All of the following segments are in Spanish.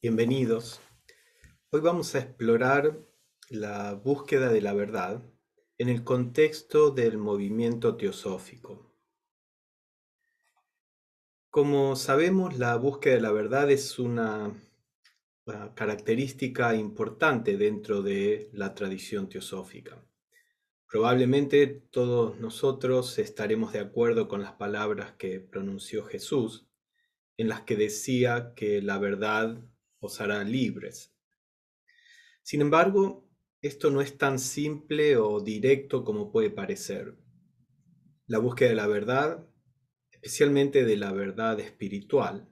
Bienvenidos. Hoy vamos a explorar la búsqueda de la verdad en el contexto del movimiento teosófico. Como sabemos, la búsqueda de la verdad es una característica importante dentro de la tradición teosófica. Probablemente todos nosotros estaremos de acuerdo con las palabras que pronunció Jesús, en las que decía que la verdad os hará libres. Sin embargo, esto no es tan simple o directo como puede parecer. La búsqueda de la verdad, especialmente de la verdad espiritual,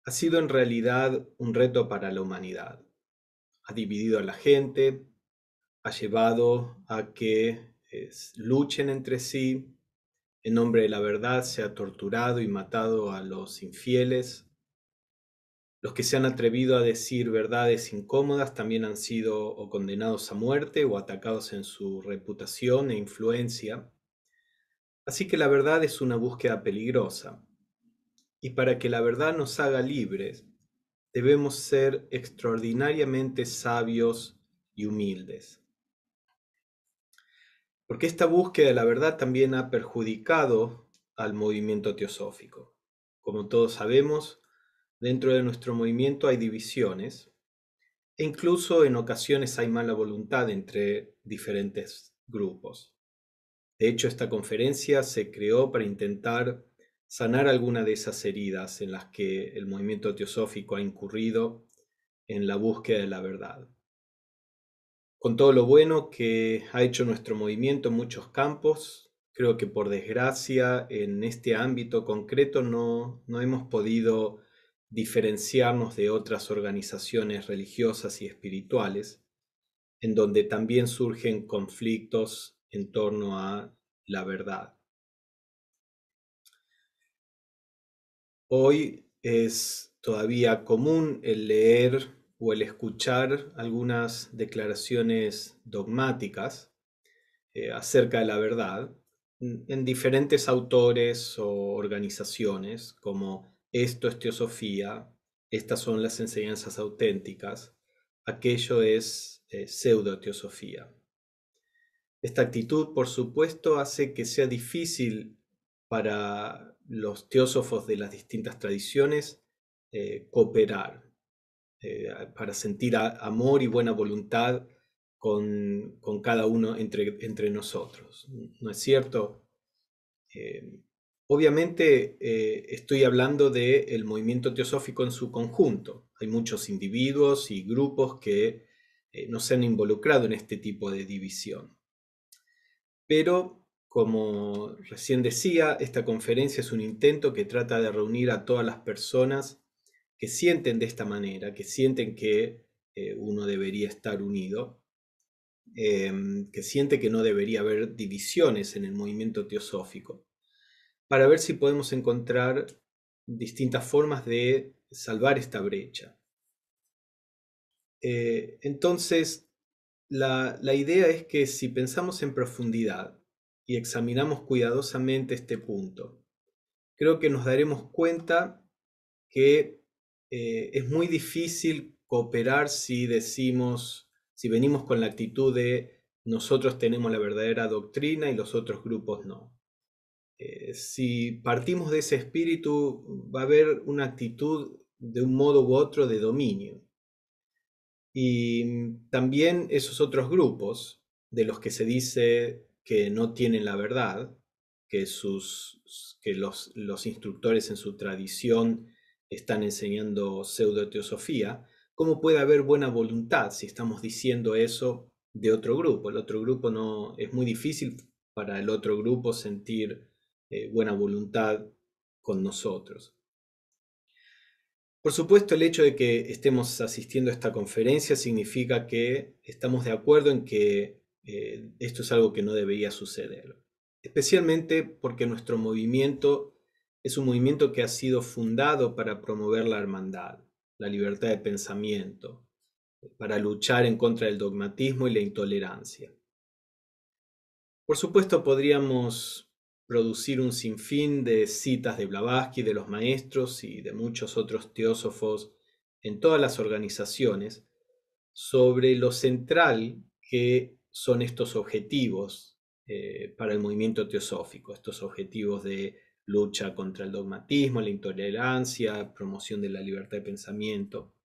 ha sido en realidad un reto para la humanidad. Ha dividido a la gente, ha llevado a que luchen entre sí. En nombre de la verdad se ha torturado y matado a los infieles. Los que se han atrevido a decir verdades incómodas también han sido o condenados a muerte o atacados en su reputación e influencia. Así que la verdad es una búsqueda peligrosa. Y para que la verdad nos haga libres, debemos ser extraordinariamente sabios y humildes. Porque esta búsqueda de la verdad también ha perjudicado al movimiento teosófico. Como todos sabemos, dentro de nuestro movimiento hay divisiones, e incluso en ocasiones hay mala voluntad entre diferentes grupos. De hecho, esta conferencia se creó para intentar sanar alguna de esas heridas en las que el movimiento teosófico ha incurrido en la búsqueda de la verdad. Con todo lo bueno que ha hecho nuestro movimiento en muchos campos, creo que por desgracia en este ámbito concreto no hemos podido diferenciarnos de otras organizaciones religiosas y espirituales, en donde también surgen conflictos en torno a la verdad. Hoy es todavía común el leer o el escuchar algunas declaraciones dogmáticas acerca de la verdad en diferentes autores o organizaciones, como esto es teosofía, estas son las enseñanzas auténticas, aquello es pseudo-teosofía. Esta actitud, por supuesto, hace que sea difícil para los teósofos de las distintas tradiciones cooperar, para sentir amor y buena voluntad con cada uno entre nosotros. ¿No es cierto? Obviamente estoy hablando del movimiento teosófico en su conjunto. Hay muchos individuos y grupos que no se han involucrado en este tipo de división. Pero, como recién decía, esta conferencia es un intento que trata de reunir a todas las personas que sienten de esta manera, que sienten que uno debería estar unido, que siente que no debería haber divisiones en el movimiento teosófico, para ver si podemos encontrar distintas formas de salvar esta brecha. Entonces, la idea es que si pensamos en profundidad y examinamos cuidadosamente este punto, creo que nos daremos cuenta que es muy difícil cooperar si venimos con la actitud de nosotros tenemos la verdadera doctrina y los otros grupos no. Si partimos de ese espíritu, va a haber una actitud de un modo u otro de dominio. Y también esos otros grupos de los que se dice que no tienen la verdad, que los instructores en su tradición están enseñando pseudo-teosofía, ¿cómo puede haber buena voluntad si estamos diciendo eso de otro grupo? El otro grupo no, es muy difícil para el otro grupo sentir buena voluntad con nosotros. Por supuesto, el hecho de que estemos asistiendo a esta conferencia significa que estamos de acuerdo en que esto es algo que no debería suceder, especialmente porque nuestro movimiento es un movimiento que ha sido fundado para promover la hermandad, la libertad de pensamiento, para luchar en contra del dogmatismo y la intolerancia. Por supuesto, podríamos producir un sinfín de citas de Blavatsky, de los maestros y de muchos otros teósofos en todas las organizaciones sobre lo central que son estos objetivos para el movimiento teosófico, estos objetivos de lucha contra el dogmatismo, la intolerancia, promoción de la libertad de pensamiento.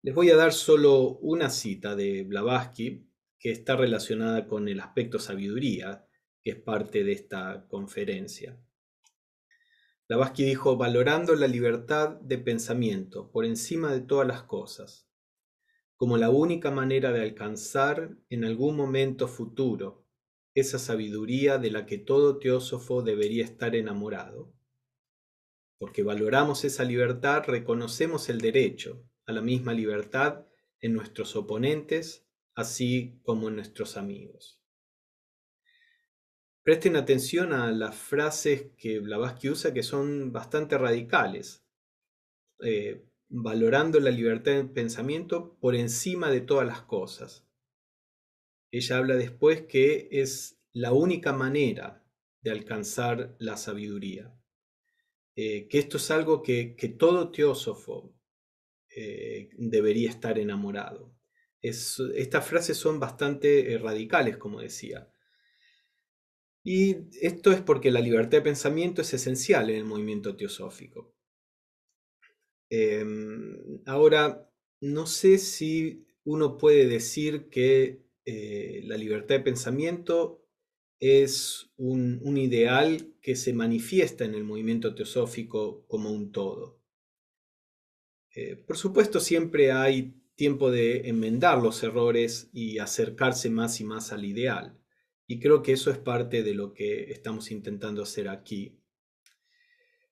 Les voy a dar solo una cita de Blavatsky que está relacionada con el aspecto sabiduría, que es parte de esta conferencia. Blavatsky dijo: valorando la libertad de pensamiento por encima de todas las cosas, como la única manera de alcanzar en algún momento futuro esa sabiduría de la que todo teósofo debería estar enamorado. Porque valoramos esa libertad, reconocemos el derecho a la misma libertad en nuestros oponentes, así como en nuestros amigos. Presten atención a las frases que Blavatsky usa, que son bastante radicales. Valorando la libertad de pensamiento por encima de todas las cosas. Ella habla después que es la única manera de alcanzar la sabiduría. Que esto es algo que todo teósofo debería estar enamorado. Estas frases son bastante radicales, como decía. Y esto es porque la libertad de pensamiento es esencial en el movimiento teosófico. Ahora, no sé si uno puede decir que la libertad de pensamiento es un ideal que se manifiesta en el movimiento teosófico como un todo. Por supuesto, siempre hay tiempo de enmendar los errores y acercarse más y más al ideal. Y creo que eso es parte de lo que estamos intentando hacer aquí.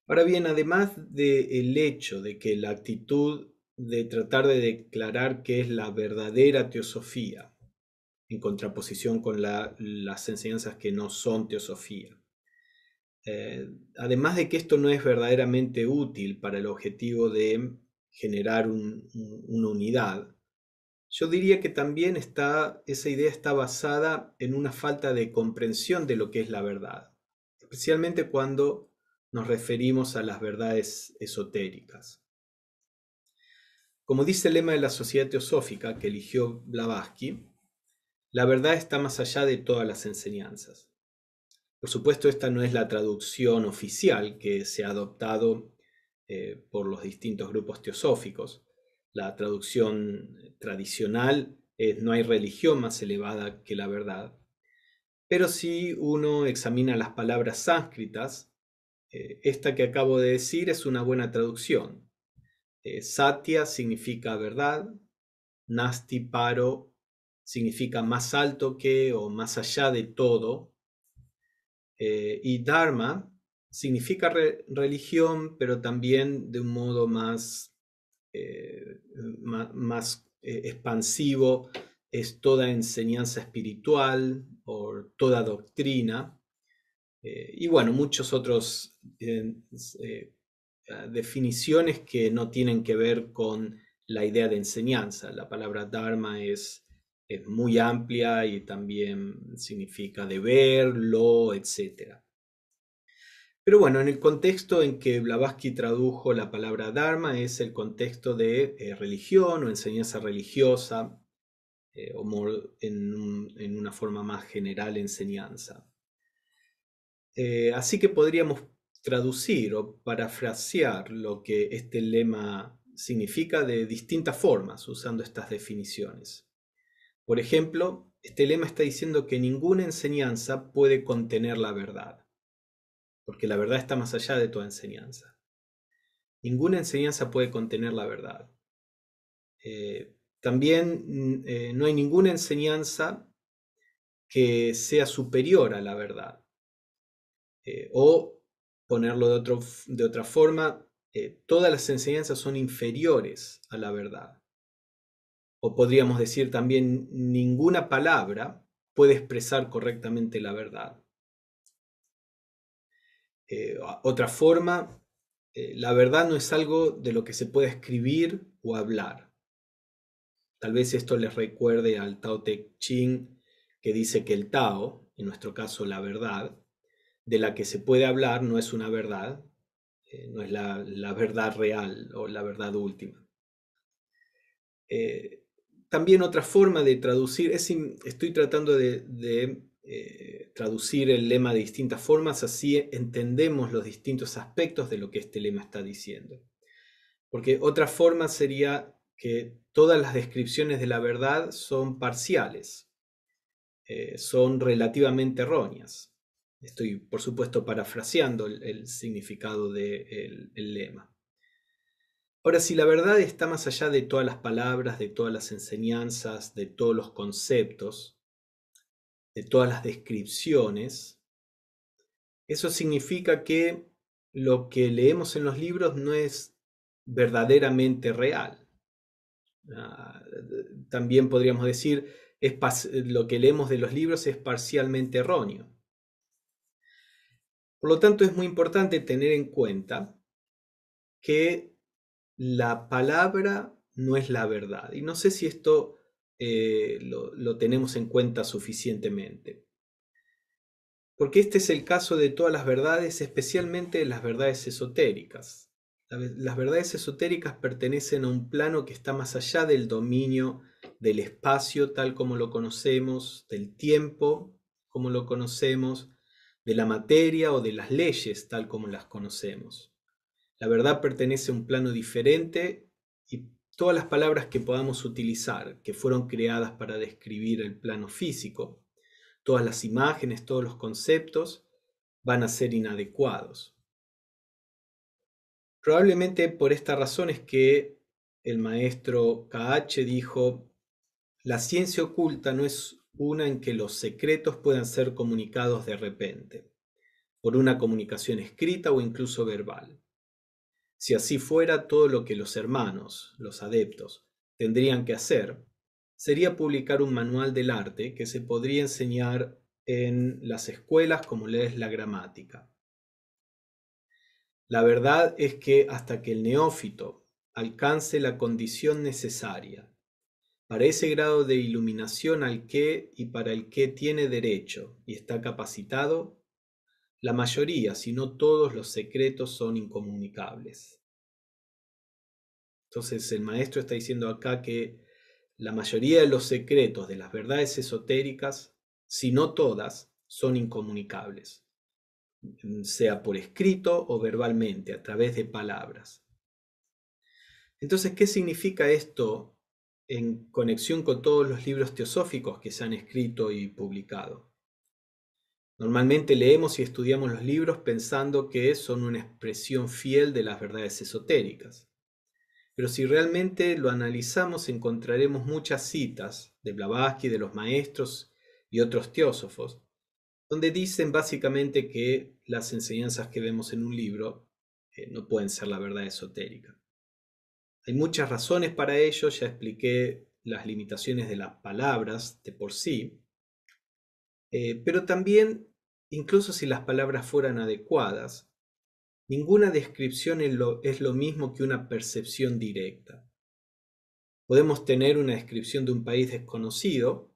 Ahora bien, además del hecho de que la actitud de tratar de declarar qué es la verdadera teosofía, en contraposición con las enseñanzas que no son teosofía, además de que esto no es verdaderamente útil para el objetivo de generar una unidad, yo diría que también esa idea está basada en una falta de comprensión de lo que es la verdad, especialmente cuando nos referimos a las verdades esotéricas. Como dice el lema de la Sociedad Teosófica que eligió Blavatsky, la verdad está más allá de todas las enseñanzas. Por supuesto, esta no es la traducción oficial que se ha adoptado por los distintos grupos teosóficos. La traducción tradicional es: no hay religión más elevada que la verdad. Pero si uno examina las palabras sánscritas, esta que acabo de decir es una buena traducción. Satya significa verdad, Nasti Paro significa más alto que o más allá de todo, y Dharma significa religión, pero también de un modo más expansivo, es toda enseñanza espiritual o toda doctrina. Y bueno, muchos otros definiciones que no tienen que ver con la idea de enseñanza. La palabra Dharma es muy amplia y también significa deber, lo, etc. Pero bueno, en el contexto en que Blavatsky tradujo la palabra Dharma es el contexto de religión o enseñanza religiosa, o en una forma más general, enseñanza. Así que podríamos traducir o parafrasear lo que este lema significa de distintas formas usando estas definiciones. Por ejemplo, este lema está diciendo que ninguna enseñanza puede contener la verdad, porque la verdad está más allá de toda enseñanza. Ninguna enseñanza puede contener la verdad. También no hay ninguna enseñanza que sea superior a la verdad. O ponerlo de otra forma, todas las enseñanzas son inferiores a la verdad. O podríamos decir también: ninguna palabra puede expresar correctamente la verdad. Otra forma, la verdad no es algo de lo que se puede escribir o hablar. Tal vez esto les recuerde al Tao Te Ching, que dice que el Tao, en nuestro caso la verdad, de la que se puede hablar no es una verdad, no es la verdad real o la verdad última. También otra forma de traducir, estoy tratando de traducir el lema de distintas formas, así entendemos los distintos aspectos de lo que este lema está diciendo. Porque otra forma sería que todas las descripciones de la verdad son parciales, son relativamente erróneas. Estoy, por supuesto, parafraseando el significado del lema. Ahora, si la verdad está más allá de todas las palabras, de todas las enseñanzas, de todos los conceptos, de todas las descripciones, eso significa que lo que leemos en los libros no es verdaderamente real. También podríamos decir, lo que leemos de los libros es parcialmente erróneo. Por lo tanto, es muy importante tener en cuenta que la palabra no es la verdad. Y no sé si esto lo tenemos en cuenta suficientemente. Porque este es el caso de todas las verdades, especialmente las verdades esotéricas. Las verdades esotéricas pertenecen a un plano que está más allá del dominio del espacio tal como lo conocemos, del tiempo como lo conocemos, de la materia o de las leyes tal como las conocemos. La verdad pertenece a un plano diferente y todas las palabras que podamos utilizar, que fueron creadas para describir el plano físico, todas las imágenes, todos los conceptos, van a ser inadecuados. Probablemente por esta razón es que el maestro KH dijo, la ciencia oculta no es una en que los secretos puedan ser comunicados de repente, por una comunicación escrita o incluso verbal. Si así fuera, todo lo que los hermanos, los adeptos, tendrían que hacer sería publicar un manual del arte que se podría enseñar en las escuelas como es la gramática. La verdad es que hasta que el neófito alcance la condición necesaria para ese grado de iluminación al que y para el que tiene derecho y está capacitado, la mayoría, si no todos los secretos son incomunicables. Entonces el maestro está diciendo acá que la mayoría de los secretos de las verdades esotéricas, si no todas, son incomunicables, sea por escrito o verbalmente, a través de palabras. Entonces, ¿qué significa esto en conexión con todos los libros teosóficos que se han escrito y publicado? Normalmente leemos y estudiamos los libros pensando que son una expresión fiel de las verdades esotéricas. Pero si realmente lo analizamos, encontraremos muchas citas de Blavatsky, de los maestros y otros teósofos, donde dicen básicamente que las enseñanzas que vemos en un libro no pueden ser la verdad esotérica. Hay muchas razones para ello, ya expliqué las limitaciones de las palabras de por sí, pero también, incluso si las palabras fueran adecuadas, ninguna descripción es lo mismo que una percepción directa. Podemos tener una descripción de un país desconocido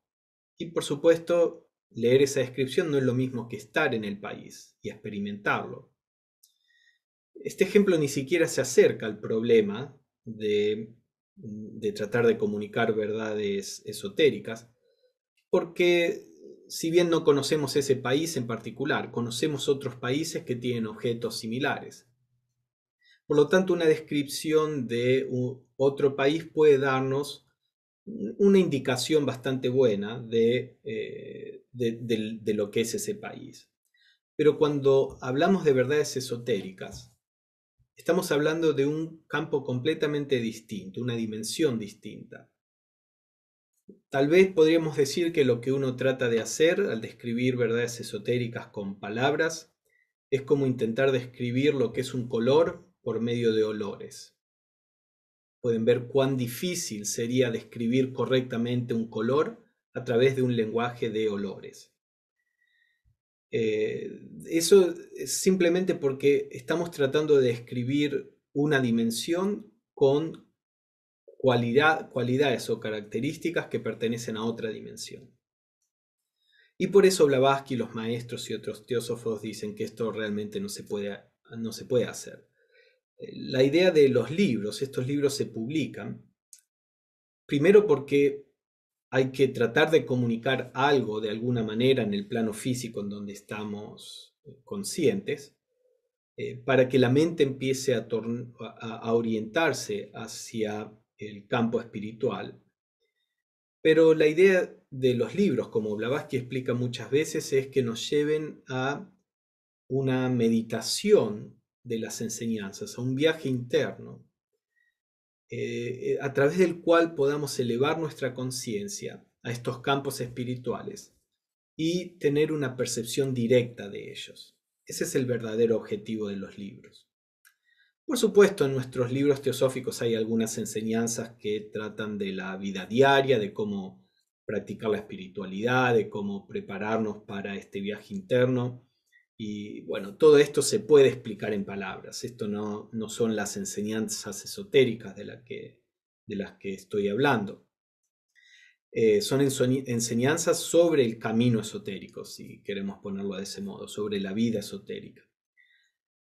y, por supuesto, leer esa descripción no es lo mismo que estar en el país y experimentarlo. Este ejemplo ni siquiera se acerca al problema de tratar de comunicar verdades esotéricas, porque si bien no conocemos ese país en particular, conocemos otros países que tienen objetos similares. Por lo tanto, una descripción de otro país puede darnos una indicación bastante buena de lo que es ese país. Pero cuando hablamos de verdades esotéricas, estamos hablando de un campo completamente distinto, una dimensión distinta. Tal vez podríamos decir que lo que uno trata de hacer al describir verdades esotéricas con palabras es como intentar describir lo que es un color por medio de olores. Pueden ver cuán difícil sería describir correctamente un color a través de un lenguaje de olores. Eso es simplemente porque estamos tratando de describir una dimensión con cualidades o características que pertenecen a otra dimensión. Y por eso Blavatsky, los maestros y otros teósofos dicen que esto realmente no se puede hacer. La idea de los libros, estos libros se publican Primero porque hay que tratar de comunicar algo de alguna manera en el plano físico en donde estamos conscientes, para que la mente empiece a orientarse hacia el campo espiritual. Pero la idea de los libros, como Blavatsky explica muchas veces, es que nos lleven a una meditación de las enseñanzas, a un viaje interno, a través del cual podamos elevar nuestra conciencia a estos campos espirituales y tener una percepción directa de ellos. Ese es el verdadero objetivo de los libros. Por supuesto, en nuestros libros teosóficos hay algunas enseñanzas que tratan de la vida diaria, de cómo practicar la espiritualidad, de cómo prepararnos para este viaje interno. Y bueno, todo esto se puede explicar en palabras. Esto no son las enseñanzas esotéricas de las que estoy hablando. Son enseñanzas sobre el camino esotérico, si queremos ponerlo de ese modo, sobre la vida esotérica.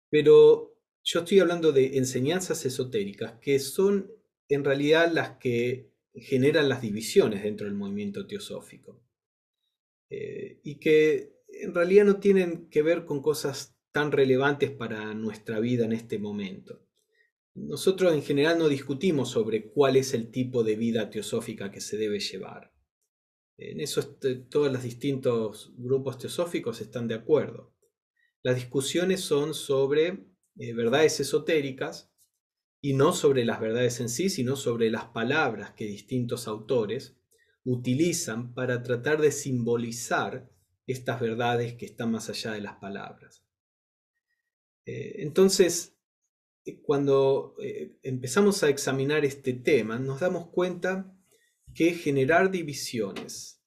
Pero yo estoy hablando de enseñanzas esotéricas que son en realidad las que generan las divisiones dentro del movimiento teosófico, y que en realidad no tienen que ver con cosas tan relevantes para nuestra vida en este momento. Nosotros en general no discutimos sobre cuál es el tipo de vida teosófica que se debe llevar. En eso todos los distintos grupos teosóficos están de acuerdo. Las discusiones son sobre verdades esotéricas y no sobre las verdades en sí, sino sobre las palabras que distintos autores utilizan para tratar de simbolizar estas verdades que están más allá de las palabras. Entonces, cuando empezamos a examinar este tema, nos damos cuenta que generar divisiones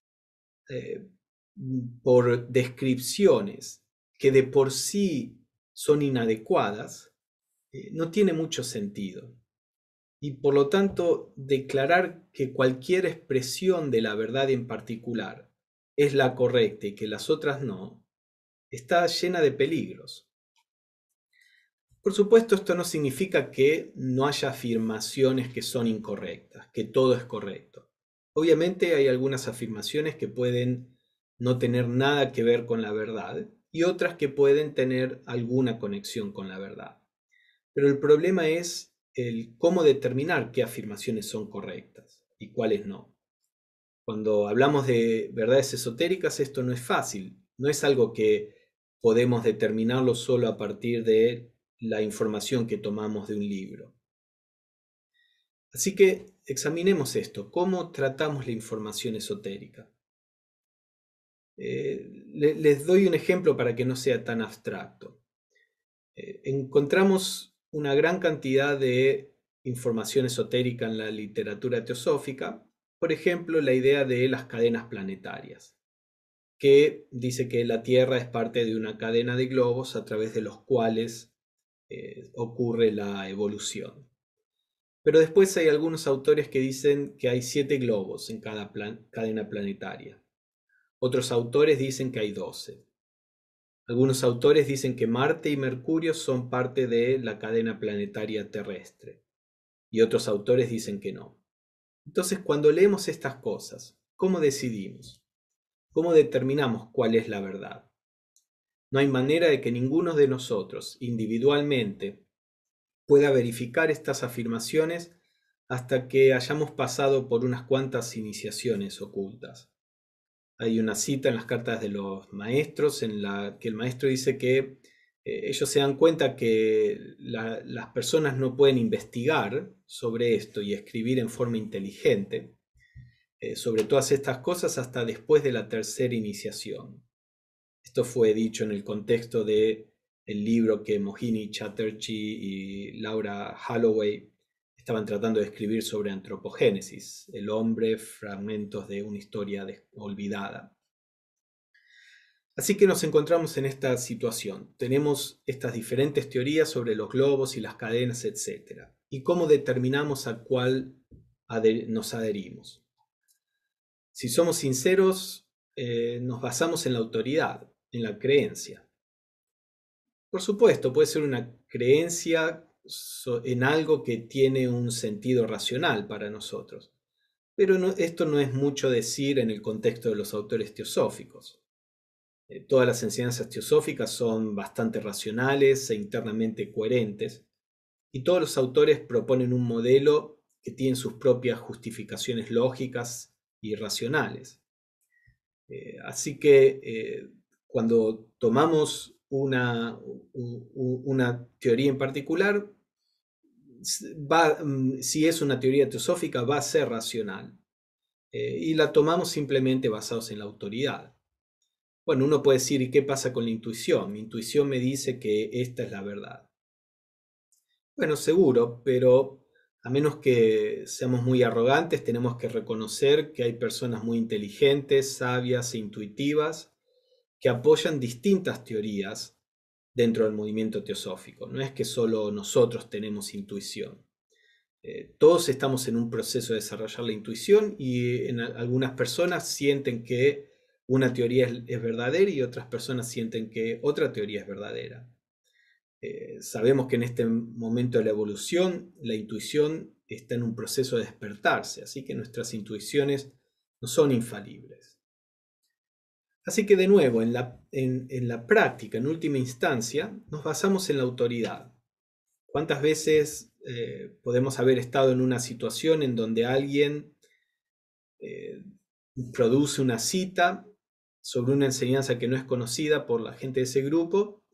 por descripciones que de por sí son inadecuadas, no tiene mucho sentido. Y por lo tanto, declarar que cualquier expresión de la verdad en particular es la correcta y que las otras no, está llena de peligros. Por supuesto, esto no significa que no haya afirmaciones que son incorrectas, que todo es correcto. Obviamente hay algunas afirmaciones que pueden no tener nada que ver con la verdad y otras que pueden tener alguna conexión con la verdad. Pero el problema es el cómo determinar qué afirmaciones son correctas y cuáles no. Cuando hablamos de verdades esotéricas, esto no es fácil. No es algo que podemos determinarlo solo a partir de la información que tomamos de un libro. Así que examinemos esto. ¿Cómo tratamos la información esotérica? Les doy un ejemplo para que no sea tan abstracto. Encontramos una gran cantidad de información esotérica en la literatura teosófica. Por ejemplo, la idea de las cadenas planetarias, que dice que la Tierra es parte de una cadena de globos a través de los cuales ocurre la evolución. Pero después hay algunos autores que dicen que hay 7 globos en cada cadena planetaria. Otros autores dicen que hay 12. Algunos autores dicen que Marte y Mercurio son parte de la cadena planetaria terrestre. Y otros autores dicen que no. Entonces, cuando leemos estas cosas, ¿cómo decidimos? ¿Cómo determinamos cuál es la verdad? No hay manera de que ninguno de nosotros, individualmente, pueda verificar estas afirmaciones hasta que hayamos pasado por unas cuantas iniciaciones ocultas. Hay una cita en las cartas de los maestros en la que el maestro dice que ellos se dan cuenta que las personas no pueden investigar sobre esto y escribir en forma inteligente sobre todas estas cosas hasta después de la tercera iniciación. Esto fue dicho en el contexto de el libro que Mohini Chatterjee y Laura Holloway estaban tratando de escribir sobre antropogénesis, el hombre, fragmentos de una historia olvidada. Así que nos encontramos en esta situación. Tenemos estas diferentes teorías sobre los globos y las cadenas, etc. ¿Y cómo determinamos a cuál nos adherimos? Si somos sinceros, nos basamos en la autoridad, en la creencia. Por supuesto, puede ser una creencia en algo que tiene un sentido racional para nosotros. Pero esto no es mucho decir en el contexto de los autores teosóficos. Todas las enseñanzas teosóficas son bastante racionales e internamente coherentes, y todos los autores proponen un modelo que tiene sus propias justificaciones lógicas y racionales. Así que cuando tomamos una teoría en particular, si es una teoría teosófica, va a ser racional. Y la tomamos simplemente basados en la autoridad. Bueno, uno puede decir, ¿y qué pasa con la intuición? Mi intuición me dice que esta es la verdad. Bueno, seguro, pero a menos que seamos muy arrogantes, tenemos que reconocer que hay personas muy inteligentes, sabias e intuitivas que apoyan distintas teorías dentro del movimiento teosófico. No es que solo nosotros tenemos intuición. Todos estamos en un proceso de desarrollar la intuición y algunas personas sienten que una teoría es verdadera y otras personas sienten que otra teoría es verdadera. Sabemos que en este momento de la evolución la intuición está en un proceso de despertarse, así que nuestras intuiciones no son infalibles. Así que de nuevo, en la práctica, en última instancia, nos basamos en la autoridad. ¿Cuántas veces podemos haber estado en una situación en donde alguien produce una cita sobre una enseñanza que no es conocida por la gente de ese grupo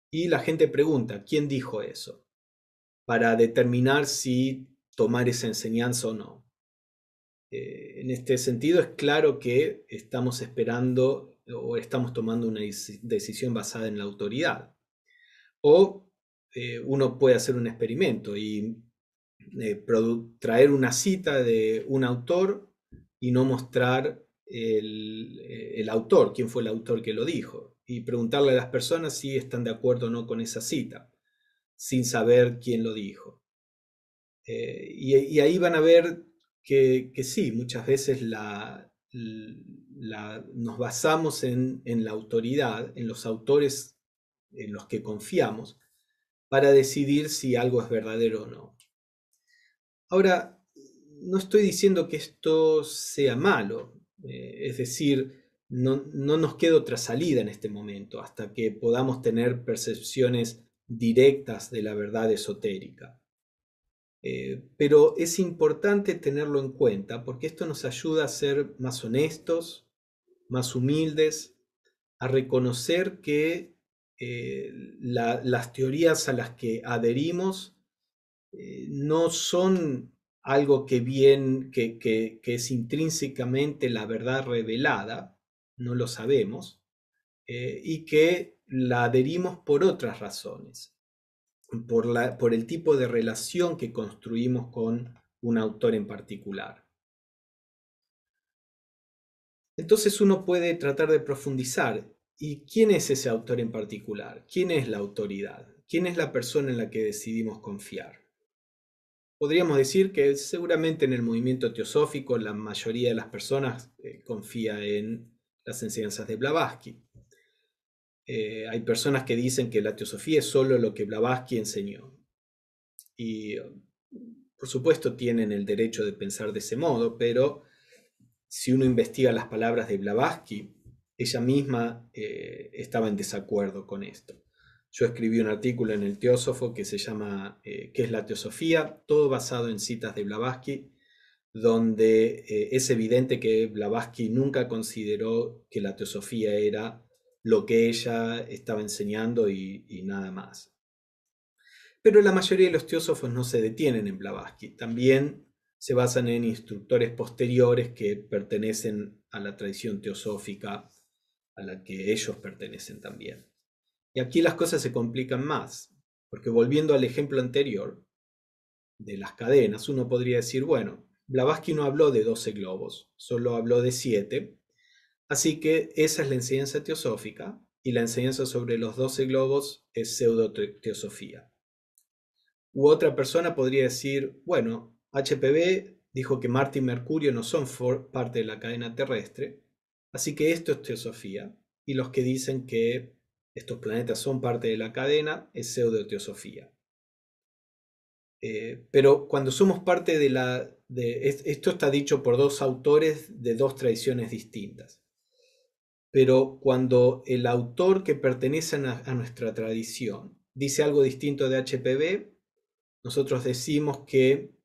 y la gente pregunta, ¿quién dijo eso? Para determinar si tomar esa enseñanza o no. En este sentido es claro que estamos esperando o estamos tomando una decisión basada en la autoridad. O uno puede hacer un experimento y traer una cita de un autor y no mostrar el autor, quién fue el autor que lo dijo, y preguntarle a las personas si están de acuerdo o no con esa cita, sin saber quién lo dijo. Y ahí van a ver que sí, muchas veces nos basamos en la autoridad, en los autores en los que confiamos, para decidir si algo es verdadero o no. Ahora, no estoy diciendo que esto sea malo, es decir, no nos queda otra salida en este momento hasta que podamos tener percepciones directas de la verdad esotérica. Pero es importante tenerlo en cuenta porque esto nos ayuda a ser más honestos, más humildes, a reconocer que las teorías a las que adherimos no son algo que es intrínsecamente la verdad revelada, no lo sabemos, y que la adherimos por otras razones, por el tipo de relación que construimos con un autor en particular. Entonces uno puede tratar de profundizar. ¿Y quién es ese autor en particular? ¿Quién es la autoridad? ¿Quién es la persona en la que decidimos confiar? Podríamos decir que seguramente en el movimiento teosófico la mayoría de las personas confía en las enseñanzas de Blavatsky. Hay personas que dicen que la teosofía es solo lo que Blavatsky enseñó. Y por supuesto tienen el derecho de pensar de ese modo, pero si uno investiga las palabras de Blavatsky, ella misma estaba en desacuerdo con esto. Yo escribí un artículo en el Teósofo que se llama ¿Qué es la teosofía? Todo basado en citas de Blavatsky, donde es evidente que Blavatsky nunca consideró que la teosofía era lo que ella estaba enseñando y nada más. Pero la mayoría de los teósofos no se detienen en Blavatsky, también se basan en instructores posteriores que pertenecen a la tradición teosófica a la que ellos pertenecen también. Y aquí las cosas se complican más, porque volviendo al ejemplo anterior de las cadenas, uno podría decir, bueno, Blavatsky no habló de 12 globos, solo habló de 7, así que esa es la enseñanza teosófica, y la enseñanza sobre los 12 globos es pseudo-teosofía. U otra persona podría decir, bueno, HPV dijo que Marte y Mercurio no son parte de la cadena terrestre, así que esto es teosofía, y los que dicen que estos planetas son parte de la cadena es pseudo-teosofía. Pero cuando somos parte de la esto está dicho por dos autores de dos tradiciones distintas. Pero cuando el autor que pertenece a nuestra tradición dice algo distinto de HPB, nosotros decimos que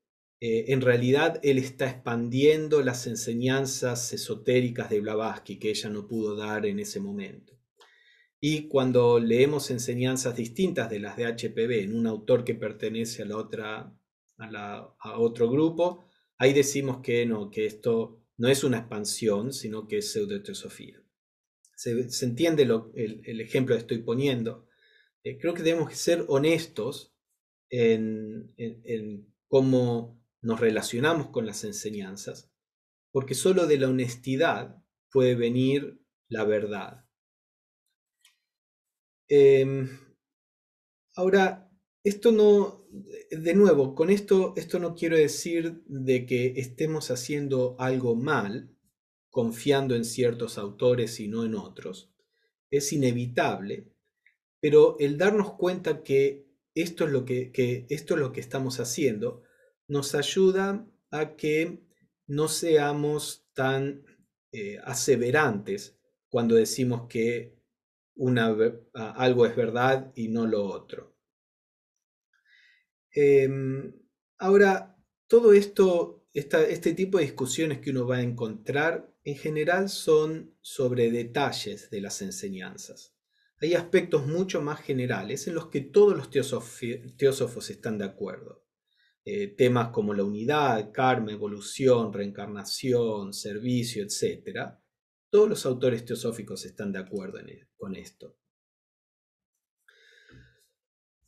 en realidad él está expandiendo las enseñanzas esotéricas de Blavatsky que ella no pudo dar en ese momento. Y cuando leemos enseñanzas distintas de las de HPB en un autor que pertenece a otro grupo, ahí decimos que no, que esto no es una expansión, sino que es pseudoteosofía. Se entiende el ejemplo que estoy poniendo. Creo que tenemos que ser honestos en cómo nos relacionamos con las enseñanzas, porque solo de la honestidad puede venir la verdad. Ahora, esto no, de nuevo, con esto no quiero decir de que estemos haciendo algo mal, confiando en ciertos autores y no en otros. Es inevitable, pero el darnos cuenta que esto es lo que esto es lo que estamos haciendo, nos ayuda a que no seamos tan aseverantes cuando decimos que algo es verdad y no lo otro. Ahora, todo esto, este tipo de discusiones que uno va a encontrar, en general son sobre detalles de las enseñanzas. Hay aspectos mucho más generales en los que todos los teósofos están de acuerdo. Temas como la unidad, karma, evolución, reencarnación, servicio, etc. Todos los autores teosóficos están de acuerdo con esto.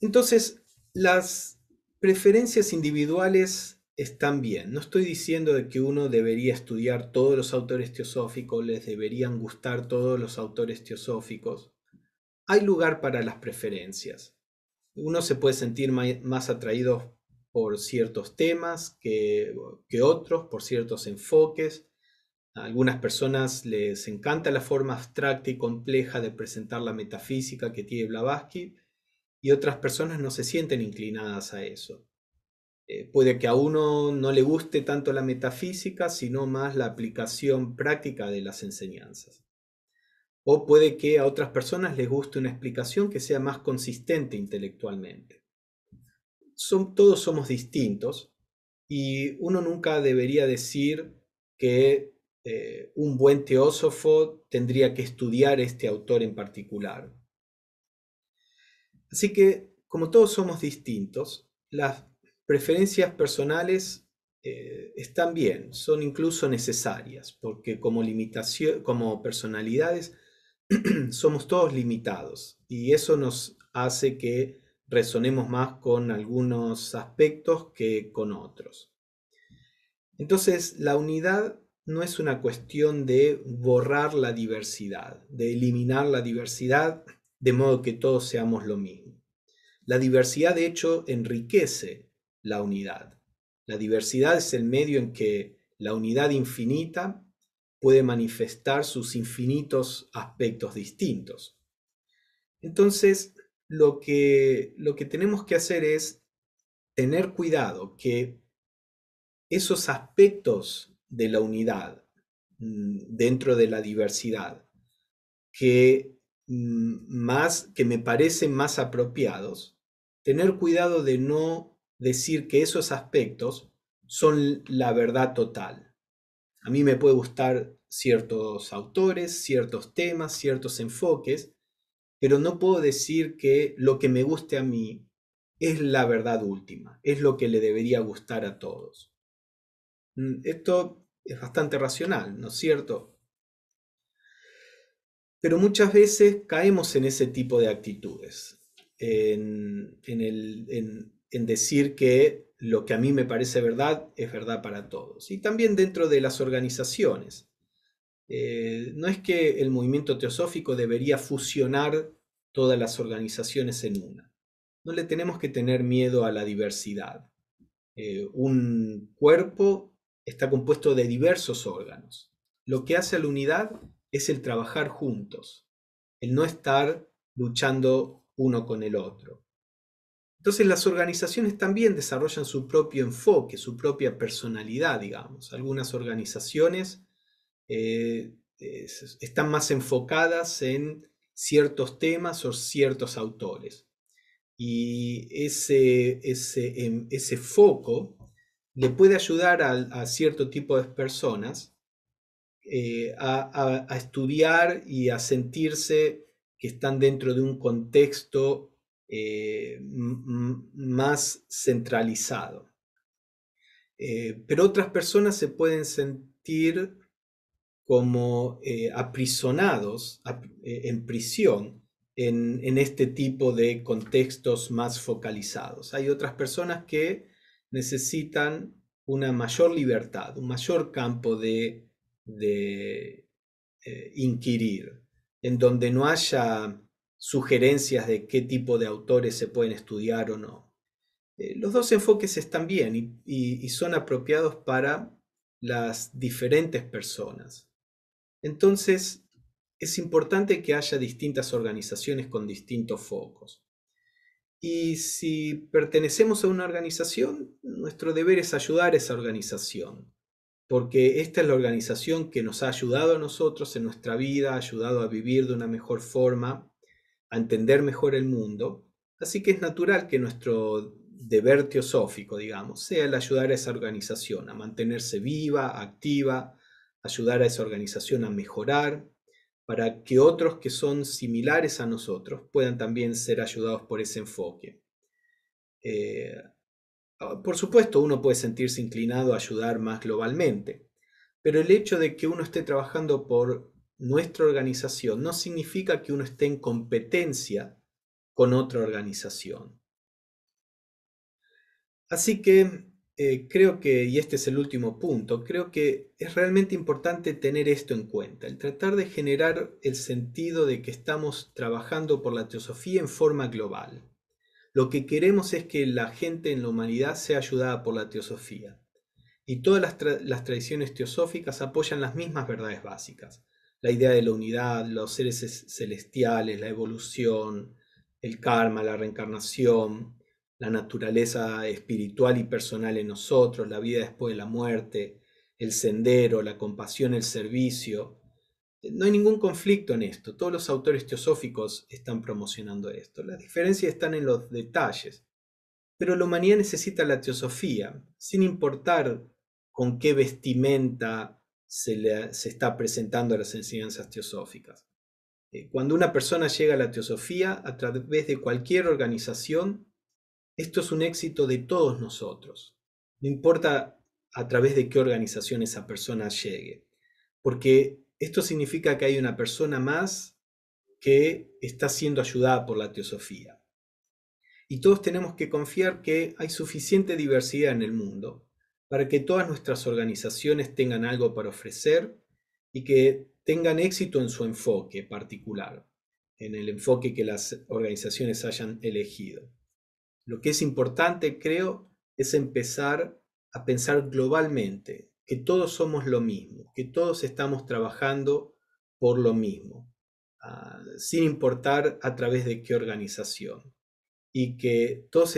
Entonces, las preferencias individuales están bien. No estoy diciendo de que uno debería estudiar todos los autores teosóficos, les deberían gustar todos los autores teosóficos. Hay lugar para las preferencias. Uno se puede sentir más atraído por ciertos temas que otros, por ciertos enfoques. A algunas personas les encanta la forma abstracta y compleja de presentar la metafísica que tiene Blavatsky, y otras personas no se sienten inclinadas a eso. Puede que a uno no le guste tanto la metafísica, sino más la aplicación práctica de las enseñanzas. O puede que a otras personas les guste una explicación que sea más consistente intelectualmente. Todos somos distintos y uno nunca debería decir que un buen teósofo tendría que estudiar este autor en particular. Así que, como todos somos distintos, las preferencias personales están bien, son incluso necesarias, porque como personalidades somos todos limitados y eso nos hace que resonemos más con algunos aspectos que con otros. Entonces, la unidad no es una cuestión de borrar la diversidad, de eliminar la diversidad de modo que todos seamos lo mismo. La diversidad, de hecho, enriquece la unidad. La diversidad es el medio en que la unidad infinita puede manifestar sus infinitos aspectos distintos. Entonces, lo que tenemos que hacer es tener cuidado que esos aspectos de la unidad dentro de la diversidad que me parecen más apropiados, tener cuidado de no decir que esos aspectos son la verdad total. A mí me puede gustar ciertos autores, ciertos temas, ciertos enfoques, pero no puedo decir que lo que me guste a mí es la verdad última, es lo que le debería gustar a todos. Esto es bastante racional, ¿no es cierto? Pero muchas veces caemos en ese tipo de actitudes, en decir que lo que a mí me parece verdad es verdad para todos. Y también dentro de las organizaciones. No es que el movimiento teosófico debería fusionar todas las organizaciones en una. No le tenemos que tener miedo a la diversidad. Un cuerpo está compuesto de diversos órganos. Lo que hace a la unidad es el trabajar juntos, el no estar luchando uno con el otro. Entonces las organizaciones también desarrollan su propio enfoque, su propia personalidad, digamos. Algunas organizaciones están más enfocadas en ciertos temas o ciertos autores. Y ese foco le puede ayudar a cierto tipo de personas a estudiar y a sentirse que están dentro de un contexto más centralizado. Pero otras personas se pueden sentir como aprisionados en prisión en este tipo de contextos más focalizados. Hay otras personas que necesitan una mayor libertad, un mayor campo de inquirir, en donde no haya sugerencias de qué tipo de autores se pueden estudiar o no. Los dos enfoques están bien y son apropiados para las diferentes personas. Entonces, es importante que haya distintas organizaciones con distintos focos. Y si pertenecemos a una organización, nuestro deber es ayudar a esa organización, porque esta es la organización que nos ha ayudado a nosotros en nuestra vida, ha ayudado a vivir de una mejor forma, a entender mejor el mundo. Así que es natural que nuestro deber teosófico, digamos, sea el ayudar a esa organización, a mantenerse viva, activa, ayudar a esa organización a mejorar, para que otros que son similares a nosotros puedan también ser ayudados por ese enfoque. Por supuesto, uno puede sentirse inclinado a ayudar más globalmente, pero el hecho de que uno esté trabajando por nuestra organización no significa que uno esté en competencia con otra organización. Así que creo que, y este es el último punto, creo que es realmente importante tener esto en cuenta, el tratar de generar el sentido de que estamos trabajando por la teosofía en forma global. Lo que queremos es que la gente en la humanidad sea ayudada por la teosofía. Y todas las tradiciones teosóficas apoyan las mismas verdades básicas. La idea de la unidad, los seres celestiales, la evolución, el karma, la reencarnación, la naturaleza espiritual y personal en nosotros, la vida después de la muerte, el sendero, la compasión, el servicio. No hay ningún conflicto en esto. Todos los autores teosóficos están promocionando esto. Las diferencias están en los detalles. Pero la humanidad necesita la teosofía, sin importar con qué vestimenta se está presentando a las enseñanzas teosóficas. Cuando una persona llega a la teosofía a través de cualquier organización, esto es un éxito de todos nosotros. No importa a través de qué organización esa persona llegue, porque esto significa que hay una persona más que está siendo ayudada por la teosofía. Y todos tenemos que confiar que hay suficiente diversidad en el mundo para que todas nuestras organizaciones tengan algo para ofrecer y que tengan éxito en su enfoque particular, en el enfoque que las organizaciones hayan elegido. Lo que es importante, creo, es empezar a pensar globalmente, que todos somos lo mismo, que todos estamos trabajando por lo mismo, sin importar a través de qué organización. Y que todos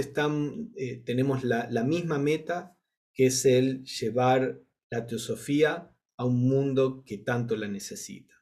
tenemos la misma meta, que es el llevar la teosofía a un mundo que tanto la necesita.